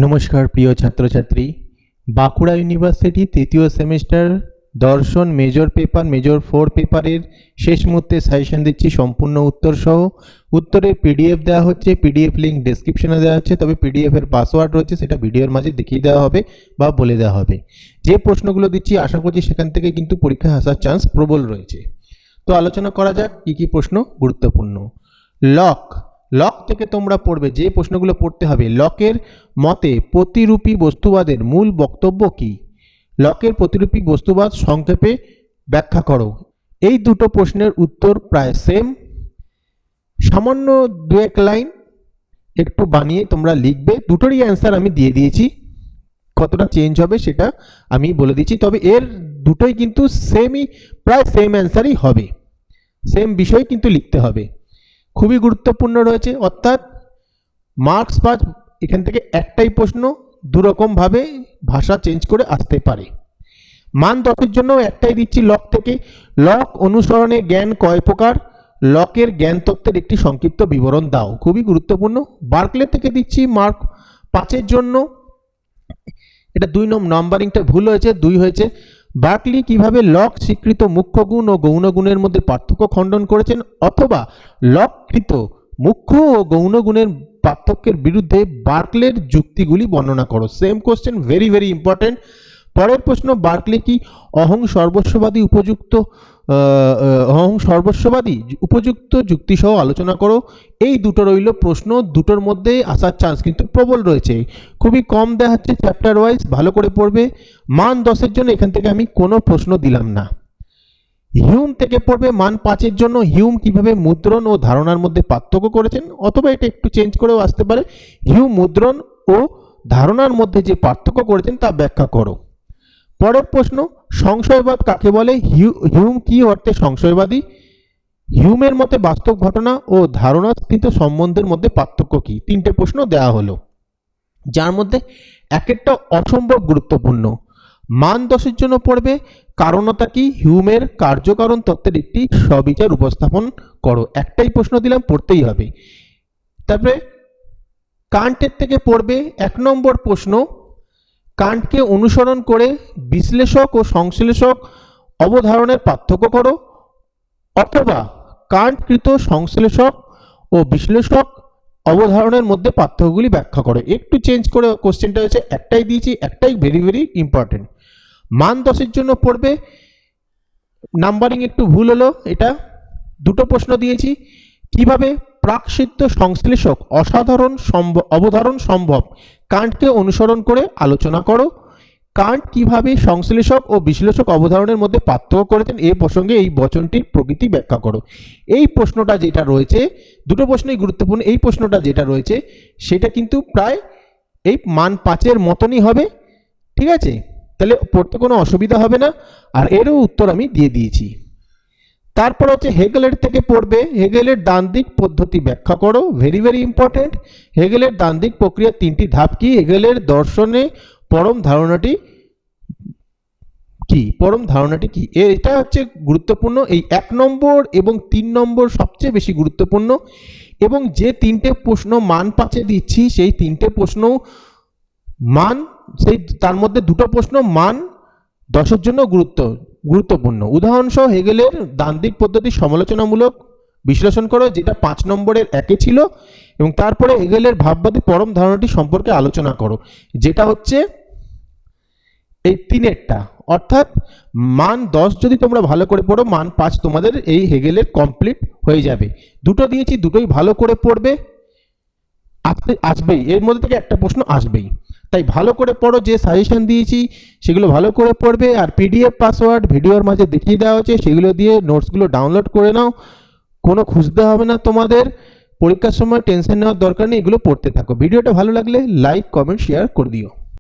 নমস্কার প্রিয় ছাত্রছাত্রী, বাঁকুড়া ইউনিভার্সিটি তৃতীয় সেমিস্টার দর্শন মেজর পেপার মেজর 4 পেপারের শেষ মুহূর্তে সাজেশন দিচ্ছি সম্পূর্ণ উত্তর সহ। উত্তরের পিডিএফ দেওয়া হচ্ছে, পিডিএফ লিঙ্ক ডেসক্রিপশনে দেওয়া হচ্ছে, তবে পিডিএফ এর পাসওয়ার্ড রয়েছে সেটা ভিডিওর মাঝে দেখিয়ে দেওয়া হবে বা বলে দেওয়া হবে। যে প্রশ্নগুলো দিচ্ছি আশা করছি সেখান থেকে কিন্তু পরীক্ষায় আসার চান্স প্রবল রয়েছে। তো আলোচনা করা যাক কি কি প্রশ্ন গুরুত্বপূর্ণ। লক থেকে তোমরা পড়বে, যে প্রশ্নগুলো পড়তে হবে। লকের মতে প্রতিরূপী বস্তুবাদের মূল বক্তব্য কি? লকের প্রতিরূপী বস্তুবাদ সংক্ষেপে ব্যাখ্যা করো। এই দুটো প্রশ্নের উত্তর প্রায় সেম, সামান্য দু এক লাইন একটু বানিয়ে তোমরা লিখবে। দুটোরই অ্যান্সার আমি দিয়ে দিয়েছি, কতটা চেঞ্জ হবে সেটা আমি বলে দিচ্ছি, তবে এর দুটোই কিন্তু প্রায় সেম অ্যান্সারই হবে, সেম বিষয় কিন্তু লিখতে হবে। খুবই গুরুত্বপূর্ণ রয়েছে, অর্থাৎ মার্কস পাঁচ এখান থেকে একটাই প্রশ্ন দুরকমভাবে ভাষা চেঞ্জ করে আসতে পারে। মান 10-এর জন্য একটাই দিচ্ছি লক থেকে। লক অনুসরণে জ্ঞান কয় প্রকার? লকের জ্ঞান তত্ত্বের একটি সংক্ষিপ্ত বিবরণ দাও। খুবই গুরুত্বপূর্ণ। বার্কলে থেকে দিচ্ছি মার্ক 5-এর জন্য, এটা 2 নাম্বারিংটা ভুল হয়েছে, 2 হয়েছে। বার্কলি কিভাবে লক স্বীকৃত মুখ্য গুণ ও গৌণ গুণের মধ্যে পার্থক্য খণ্ডন করেছেন, অথবা লককৃত মুখ্য ও গৌণ গুণের পার্থক্যের বিরুদ্ধে বার্কলের যুক্তিগুলি বর্ণনা করো। Same question, very very important. পরের প্রশ্ন, বার্কলে কি অহং সর্বস্ববাদী উপযুক্ত যুক্তি সহ আলোচনা করো। এই দুটো রইল প্রশ্ন, দুটোর মধ্যে আসার চান্স কিন্তু প্রবল রয়েছে। খুবই কম দেওয়া হচ্ছে চ্যাপ্টার ওয়াইজ, ভালো করে পড়বে। মান 10-এর জন্য এখান থেকে আমি কোনো প্রশ্ন দিলাম না। হিউম থেকে পড়বে মান 5-এর জন্য, হিউম কিভাবে মুদ্রণ ও ধারণার মধ্যে পার্থক্য করেছেন, অথবা এটা একটু চেঞ্জ করেও আসতে পারে, হিউম মুদ্রণ ও ধারণার মধ্যে যে পার্থক্য করেছেন তা ব্যাখ্যা করো। পরের প্রশ্ন, সংশয়বাদ কাকে বলে? হিউম কি অর্থে সংশয়বাদী? হিউমের মতে বাস্তব ঘটনা ও ধারণাস্থিত সম্বন্ধের মধ্যে পার্থক্য কি? 3টে প্রশ্ন দেওয়া হলো, যার মধ্যে এক একটা অসম্ভব গুরুত্বপূর্ণ। মান 10-এর জন্য পড়বে কারণতা কি? হিউমের কার্যকারণ তত্ত্বের একটি সবিচার উপস্থাপন করো। একটাই প্রশ্ন দিলাম, পড়তেই হবে। তারপরে কান্টের থেকে পড়বে 1 নম্বর প্রশ্ন, কান্টকে অনুসরণ করে বিশ্লেষক ও সংশ্লেষক অবধারণের পার্থক্য করো, অথবা কান্টকৃত সংশ্লেষক ও বিশ্লেষক অবধারণের মধ্যে পার্থক্যগুলি ব্যাখ্যা করো। একটু চেঞ্জ করে কোশ্চেনটা হয়েছে, একটাই দিয়েছি, একটাই ভেরি ভেরি ইম্পর্টেন্ট। মান 10-এর জন্য পড়বে, নাম্বারিং একটু ভুল হলো, এটা 2টো প্রশ্ন দিয়েছি। কিভাবে প্রাকসিদ্ধ সংশ্লেষক অবধারণ সম্ভব, কান্টকে অনুসরণ করে আলোচনা করো। কান্ট কিভাবে সংশ্লেষক ও বিশ্লেষক অবধারণের মধ্যে পার্থক্য করেছেন, এই প্রসঙ্গে এই বচনটির প্রকৃতি ব্যাখ্যা করো। এই প্রশ্নটা যেটা রয়েছে, দুটো প্রশ্নই গুরুত্বপূর্ণ, এই প্রশ্নটা যেটা রয়েছে সেটা কিন্তু প্রায় এই মান 5-এর মতনই হবে, ঠিক আছে? তাহলে পড়তে কোনো অসুবিধা হবে না, আর এরও উত্তর আমি দিয়ে দিয়েছি। তারপর হচ্ছে হেগেলের থেকে পড়বে, হেগেলের দ্বান্দ্বিক পদ্ধতি ব্যাখ্যা করো। Very very important. হেগেলের দ্বান্দ্বিক প্রক্রিয়ার 3টি ধাপ কি? হেগেলের দর্শনে পরম ধারণাটি কি? এটা হচ্ছে গুরুত্বপূর্ণ। এই 1 নম্বর এবং 3 নম্বর সবচেয়ে বেশি গুরুত্বপূর্ণ, এবং যে 3টে প্রশ্ন মান 5-এ দিচ্ছি সেই 3টে প্রশ্ন তার মধ্যে 2টো প্রশ্ন মান 10-এর জন্য গুরুত্বপূর্ণ। উদাহরণসহ হেগেলের দ্বান্দ্বিক পদ্ধতি সমালোচনামূলক বিশ্লেষণ করো, যেটা 5 নম্বরের 1-এ ছিল, এবং তারপরে হেগেলের ভাববাদী পরম ধারণাটি সম্পর্কে আলোচনা করো, যেটা হচ্ছে এই 3-এরটা। অর্থাৎ মান 10 যদি তোমরা ভালো করে পড়ো, মান 5 তোমাদের এই হেগেলের কমপ্লিট হয়ে যাবে। 2টো দিয়েছি, দুটোই ভালো করে পড়বে, আসবেই, এর মধ্যে থেকে একটা প্রশ্ন আসবেই। তাই ভালো করে পড়ো, যে সাজেশন দিয়েছি সেগুলো ভালো করে পড়বে, আর পিডিএফ পাসওয়ার্ড ভিডিওর মাঝে দেখিয়ে দেওয়া হচ্ছে, সেগুলো দিয়ে নোটসগুলো ডাউনলোড করে নাও, কোনো খুঁজতে হবে না তোমাদের। পরীক্ষার সময় টেনশন নেওয়ার দরকার নেই, এগুলো পড়তে থাকো। ভিডিওটা ভালো লাগলে লাইক কমেন্ট শেয়ার করে দিও।